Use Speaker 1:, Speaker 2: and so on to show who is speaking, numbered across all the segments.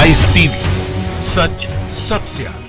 Speaker 1: Live TV, सच सबसे आगे।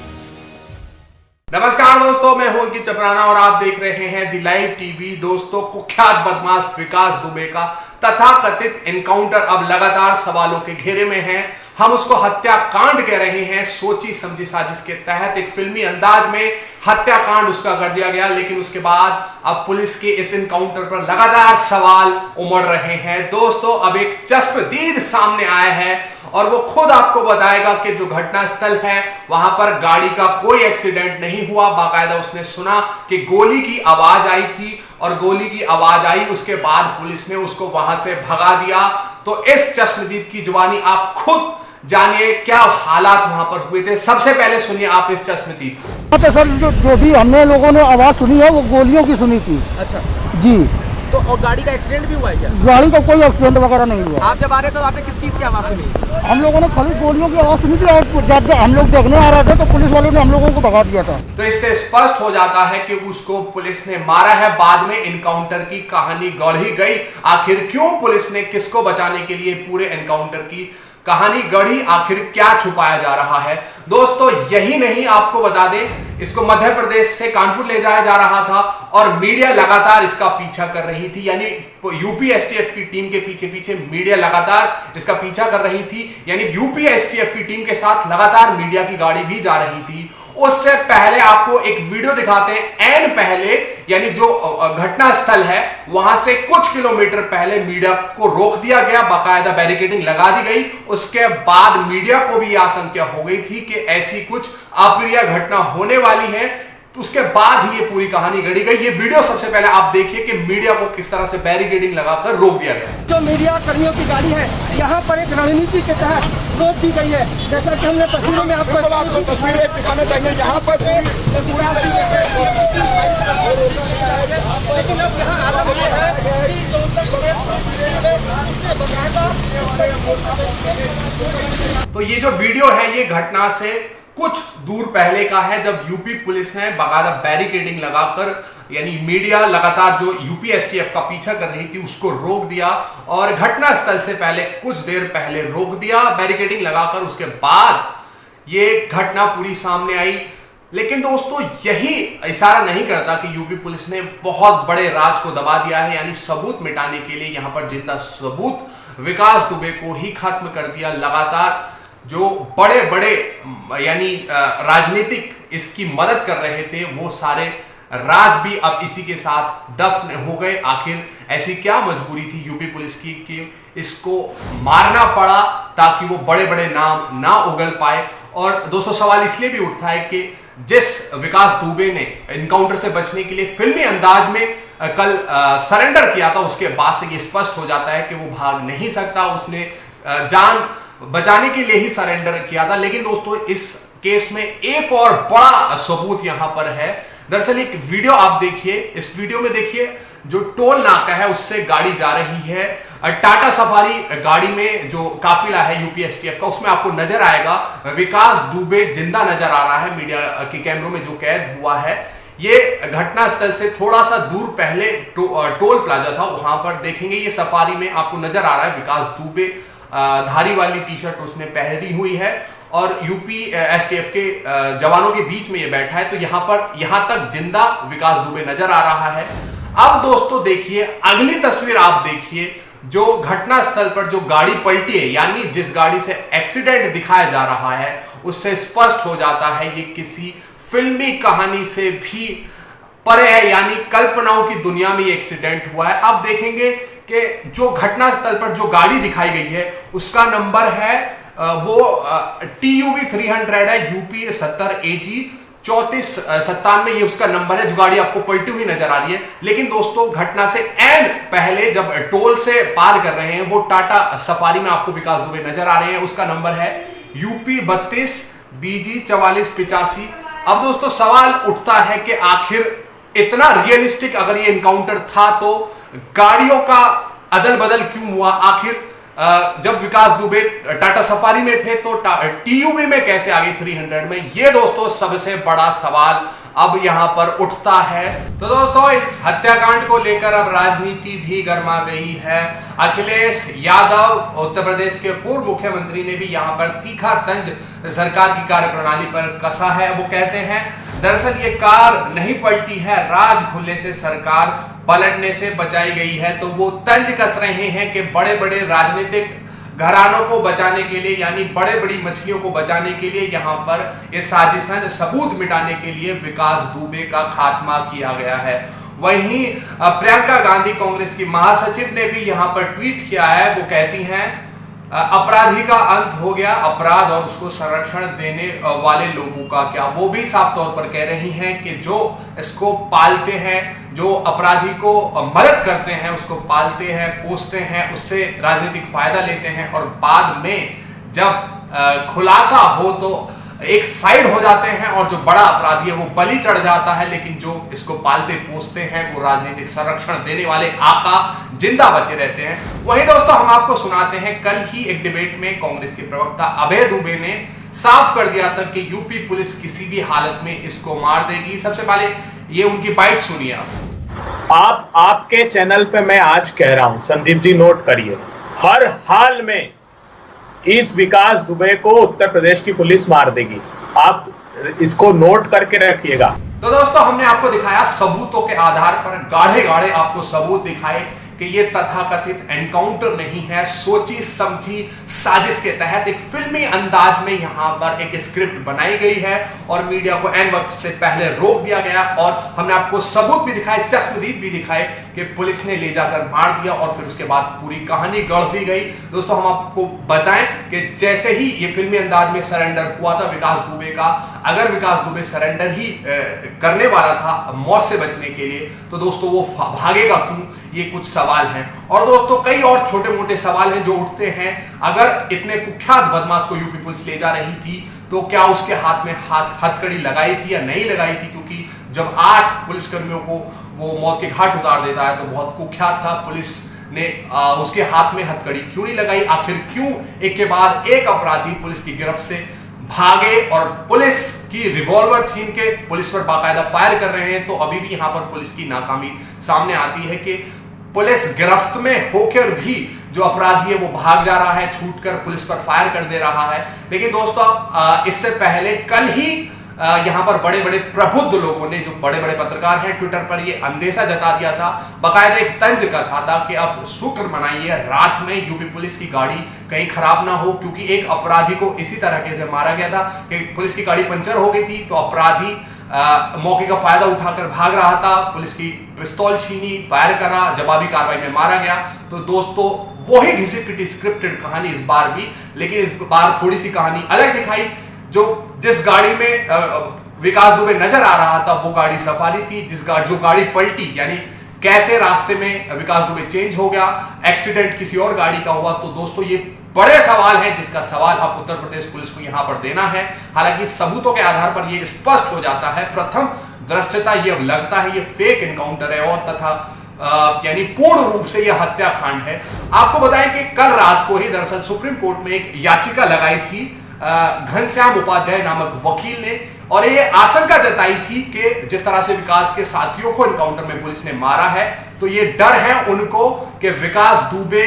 Speaker 2: नमस्कार दोस्तों, मैं हूं अंकित चपराना और आप देख रहे हैं दी लाइव टीवी। दोस्तों, कुख्यात बदमाश विकास दुबे का तथाकथित एनकाउंटर अब लगातार सवालों के घेरे में है। हम उसको हत्याकांड कह रहे हैं। सोची समझी साजिश के तहत एक फिल्मी अंदाज में हत्याकांड उसका कर दिया गया, लेकिन उसके बाद अब पुलिस के इस एनकाउंटर पर लगातार सवाल उमड़ रहे हैं। दोस्तों, अब एक चश्मदीद सामने आया है और वो खुद आपको बताएगा कि जो घटना स्थल है वहां पर गाड़ी का कोई एक्सीडेंट नहीं हुआ। बाकायदा उसने सुना कि गोली की आवाज आई थी और गोली की आवाज आई, उसके बाद पुलिस ने उसको वहां से भगा दिया। तो इस चश्मदीद की जुबानी आप खुद जानिए क्या हालात वहां पर हुए थे। सबसे पहले सुनिए आप इस चश्मदीद।
Speaker 3: तो सर जो भी हमने लोगों ने आवाज सुनी है वो गोलियों की सुनी थी।
Speaker 4: अच्छा
Speaker 3: जी।
Speaker 4: तो और गाड़ी का एक्सीडेंट भी हुआ है क्या?
Speaker 3: गाड़ी का कोई एक्सीडेंट वगैरह नहीं हुआ।
Speaker 4: आप जब आ रहे थे तो आपने किस चीज की आवाज सुनी?
Speaker 3: हम लोगों ने खाली गोलियों की आवाज सुनी थी और जब हम लोग देखने आ रहे थे तो पुलिस वालों ने हम लोगों को भगा दिया था।
Speaker 2: तो इससे स्पष्ट हो जाता है कि उसको पुलिस ने मारा है। बाद में एनकाउंटर की कहानी गढ़ी गई। आखिर क्यों पुलिस ने किसको बचाने के लिए पूरे एनकाउंटर की कहानी गढ़ी, आखिर क्या छुपाया जा रहा है। दोस्तों, यही नहीं, आपको बता दें इसको मध्य प्रदेश से कानपुर ले जाया जा रहा था और मीडिया लगातार इसका पीछा कर रही थी। यानी यूपी एसटीएफ की टीम के पीछे पीछे मीडिया लगातार इसका पीछा कर रही थी। यानी यूपी एसटीएफ की टीम के साथ लगातार मीडिया की गाड़ी भी जा रही थी। उससे पहले आपको एक वीडियो दिखाते हैं। एन पहले, यानी जो घटना स्थल है वहां से कुछ किलोमीटर पहले मीडिया को रोक दिया गया, बाकायदा बैरिकेडिंग लगा दी गई। उसके बाद मीडिया को भी आशंका हो गई थी कि ऐसी कुछ अप्रिय घटना होने वाली है। उसके बाद ही ये पूरी कहानी गढ़ी गई। ये वीडियो सबसे पहले आप देखिए कि मीडिया को किस तरह से बैरिकेडिंग लगाकर रोक दिया गया।
Speaker 5: जो मीडिया कर्मियों की गाड़ी है यहाँ पर एक रणनीति के तहत रोक दी गई है। जैसा कि हमने तस्वीरों में आपको तस्वीरें दिखाना चाहिए। यहाँ पर लेकिन अब यहाँ आलम ये है कि जो
Speaker 2: तो ये जो वीडियो है ये घटना से कुछ दूर पहले का है, जब यूपी पुलिस ने बाकायदा बैरिकेडिंग लगाकर, यानी मीडिया लगातार जो यूपी एसटीएफ का पीछा कर रही थी उसको रोक दिया और घटना स्थल से पहले कुछ देर पहले रोक दिया बैरिकेडिंग लगाकर। उसके बाद ये घटना पूरी सामने आई। लेकिन दोस्तों, यही इशारा नहीं करता कि यूपी पुलिस ने बहुत बड़े राज को दबा दिया है। यानी सबूत मिटाने के लिए यहां पर जिंदा सबूत विकास दुबे को ही खत्म कर दिया। लगातार जो बड़े बड़े यानी राजनीतिक इसकी मदद कर रहे थे वो सारे राज भी अब इसी के साथ दफन हो गए। आखिर ऐसी क्या मजबूरी थी यूपी पुलिस की कि इसको मारना पड़ा ताकि वो बड़े बड़े नाम ना उगल पाए। और दोस्तों, सवाल इसलिए भी उठता है कि जिस विकास दुबे ने एनकाउंटर से बचने के लिए फिल्मी अंदाज में कल सरेंडर किया था, उसके बाद से ये स्पष्ट हो जाता है कि वो भाग नहीं सकता। उसने जान बचाने के लिए ही सरेंडर किया था। लेकिन दोस्तों, इस केस में एक और बड़ा सबूत यहां पर है। दरअसल एक वीडियो आप देखिए। इस वीडियो में देखिए जो टोल नाका है उससे गाड़ी जा रही है। टाटा सफारी गाड़ी में जो काफिला है यूपी एसटीएफ का, उसमें आपको नजर आएगा विकास दुबे जिंदा नजर आ रहा है। मीडिया के कैमरों में जो कैद हुआ है, ये घटना स्थल से थोड़ा सा दूर पहले टोल प्लाजा था, वहां पर देखेंगे ये सफारी में आपको नजर आ रहा है विकास दुबे। धारी वाली टी शर्ट उसने पहनी हुई है और यूपी एसटीएफ के जवानों के बीच में ये बैठा है। तो यहां तक जिंदा विकास दुबे नजर आ रहा है। अब दोस्तों देखिए अगली तस्वीर, आप देखिए जो घटना स्थल पर जो गाड़ी पलटी है, यानी जिस गाड़ी से एक्सीडेंट दिखाया जा रहा है, उससे स्पष्ट हो जाता है ये किसी फिल्मी कहानी से भी परे है। यानी कल्पनाओं की दुनिया में ये एक्सीडेंट हुआ है। आप देखेंगे कि जो घटना स्थल पर जो गाड़ी दिखाई गई है उसका नंबर है वो TUV 300 है, यूपी 70 AG 3497, ये उसका नंबर है। जो गाड़ी आपको पलटी हुई नजर आ रही है। लेकिन दोस्तों, घटना से एन पहले जब टोल से पार कर रहे हैं वो टाटा सफारी में आपको विकास दुबे नजर आ रहे हैं। उसका नंबर है UP 32 BG 4485। अब दोस्तों, सवाल उठता है कि आखिर इतना रियलिस्टिक अगर ये एनकाउंटर था तो गाड़ियों का अदल बदल क्यों हुआ? आखिर जब विकास दुबे टाटा सफारी में थे तो TUV में कैसे आ गई 300 में? ये दोस्तों सबसे बड़ा सवाल अब यहां पर उठता है। तो दोस्तों, इस हत्याकांड को लेकर अब राजनीति भी गर्मा गई है। अखिलेश यादव उत्तर प्रदेश के पूर्व मुख्यमंत्री ने भी यहां पर तीखा तंज सरकार की कार्यप्रणाली पर कसा है। वो कहते हैं दरअसल ये कार नहीं पलटी है, राज खुलने से सरकार पलटने से बचाई गई है। तो वो तंज कस रहे हैं कि बड़े बड़े राजनीतिक घरानों को बचाने के लिए, यानी बड़े बड़ी मछलियों को बचाने के लिए यहां पर ये साजिशन सबूत मिटाने के लिए विकास दुबे का खात्मा किया गया है। वहीं प्रियंका गांधी कांग्रेस की महासचिव ने भी यहां पर ट्वीट किया है। वो कहती हैं अपराधी का अंत हो गया, अपराध और उसको संरक्षण देने वाले लोगों का क्या। वो भी साफ तौर पर कह रही हैं कि जो इसको पालते हैं, जो अपराधी को मदद करते हैं, उसको पालते हैं, पोसते हैं, उससे राजनीतिक फायदा लेते हैं और बाद में जब खुलासा हो तो एक साइड हो जाते हैं और जो बड़ा अपराधी है वो बलि चढ़ जाता है, लेकिन जो इसको पालते पोसते हैं वो राजनीतिक संरक्षण देने वाले आका जिंदा बचे रहते हैं। वहीं दोस्तों, हम आपको सुनाते हैं कल ही एक डिबेट में कांग्रेस के प्रवक्ता अभय दुबे ने साफ कर दिया था कि यूपी पुलिस किसी भी हालत में इसको मार देगी। सबसे पहले ये उनकी बाइट सुनिए
Speaker 6: आप। आपके चैनल पे मैं आज कह रहा हूं, संदीप जी नोट करिए, हर हाल में इस विकास दुबे को उत्तर प्रदेश की पुलिस मार देगी। आप इसको नोट करके रखिएगा।
Speaker 2: तो दोस्तों, हमने आपको दिखाया सबूतों के आधार पर, गाढ़े गाढ़े आपको सबूत दिखाए कि ये तथाकथित एनकाउंटर नहीं है, सोची समझी साजिश के तहत एक फिल्मी अंदाज में यहां पर एक स्क्रिप्ट बनाई गई है और मीडिया को एन वक्त से पहले रोक दिया गया। और हमने आपको सबूत भी दिखाए, चश्मदीद भी दिखाए कि पुलिस ने ले जाकर मार दिया और फिर उसके बाद पूरी कहानी गढ़ दी गई। दोस्तों, हम आपको बताएं कि जैसे ही ये फिल्मी अंदाज में सरेंडर हुआ था विकास दुबे का, अगर विकास दुबे सरेंडर ही करने वाला था मौत से बचने के लिए, तो दोस्तों वो भागेगा क्यों, ये कुछ सवाल हैं। और दोस्तों, कई और छोटे मोटे सवाल हैं जो उठते हैं। अगर इतने कुख्यात बदमाश को यूपी पुलिस ले जा रही थी तो क्या उसके हाथ में हथकड़ी लगाई थी या नहीं लगाई थी, क्योंकि जब 8 पुलिसकर्मियों को वो मौत के घाट उतार देता है तो बहुत कुख्यात था। पुलिस ने उसके हाथ में हथकड़ी क्यों नहीं लगाई, आखिर क्यों एक के बाद एक अपराधी पुलिस की गिरफ्त से भागे और पुलिस की रिवॉल्वर छीन के पुलिस पर बाकायदा फायर कर रहे हैं। तो अभी भी यहां पर पुलिस की नाकामी सामने आती है कि पुलिस गिरफ्त में होकर भी जो अपराधी है वो भाग जा रहा है, छूटकर पुलिस पर फायर कर दे रहा है। लेकिन दोस्तों, इससे पहले कल ही यहां पर बड़े बड़े प्रबुद्ध लोगों ने, जो बड़े बड़े पत्रकार हैं, ट्विटर पर ये अंदेशा जता दिया था, बाकायदा एक तंज कसा था कि अब शुक्र मनाइए रात में यूपी पुलिस की गाड़ी कहीं खराब ना हो, क्योंकि एक अपराधी को इसी तरीके से मारा गया था कि पुलिस की गाड़ी पंचर हो गई थी तो अपराधी मौके का फायदा उठाकर भाग रहा था, पुलिस की पिस्तौल छीनी, फायर करा, जवाबी कार्रवाई में मारा गया। तो दोस्तों, वही घिसी पिटी स्क्रिप्टेड कहानी इस बार भी, लेकिन इस बार थोड़ी सी कहानी अलग दिखाई। जिस गाड़ी में विकास दुबे नजर आ रहा था वो गाड़ी सफारी थी, जो गाड़ी पलटी, यानी कैसे रास्ते में विकास दुबे चेंज हो गया, एक्सीडेंट किसी और गाड़ी का हुआ। तो दोस्तों, ये बड़े सवाल हैं जिसका सवाल अब उत्तर प्रदेश पुलिस को यहां पर देना है। हालांकि सबूतों के आधार पर यह स्पष्ट हो जाता है, प्रथम दृष्टया ये अब लगता है ये फेक एनकाउंटर है और तथा यानी पूर्ण रूप से यह हत्याकांड है। आपको बताएं कि कल रात को ही दरअसल सुप्रीम कोर्ट में एक याचिका लगाई थी घनश्याम उपाध्याय नामक वकील ने, और ये आशंका जताई थी कि जिस तरह से विकास के साथियों को एनकाउंटर में पुलिस ने मारा है, तो ये डर है उनको कि विकास दुबे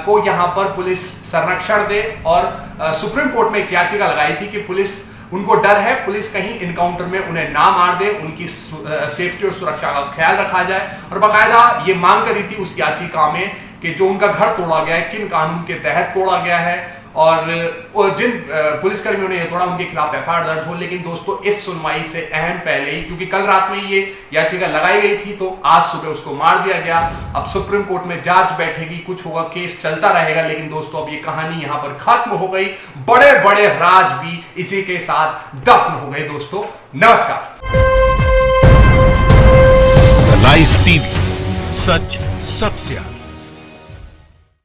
Speaker 2: को यहां पर पुलिस संरक्षण दे। और सुप्रीम कोर्ट में एक याचिका लगाई थी कि पुलिस, उनको डर है पुलिस कहीं एनकाउंटर में उन्हें ना मार दे, उनकी सेफ्टी और सुरक्षा का ख्याल रखा जाए। और बाकायदा ये मांग करी थी उस याचिका में कि जो उनका घर तोड़ा गया है किन कानून के तहत तोड़ा गया है और जिन पुलिसकर्मियों ने ये तोड़ा उनके खिलाफ एफआईआर दर्ज हो। लेकिन दोस्तों, इस सुनवाई से अहम पहले ही, क्योंकि कल रात में ये याचिका लगाई गई थी तो आज सुबह उसको मार दिया गया। अब सुप्रीम कोर्ट में जांच बैठेगी, कुछ होगा, केस चलता रहेगा। लेकिन दोस्तों, अब ये कहानी यहां पर खत्म हो गई, बड़े बड़े राज भी इसी के साथ दफन हो गए। दोस्तों नमस्कार।
Speaker 1: लाइव टीवी, सच सबसे आगे।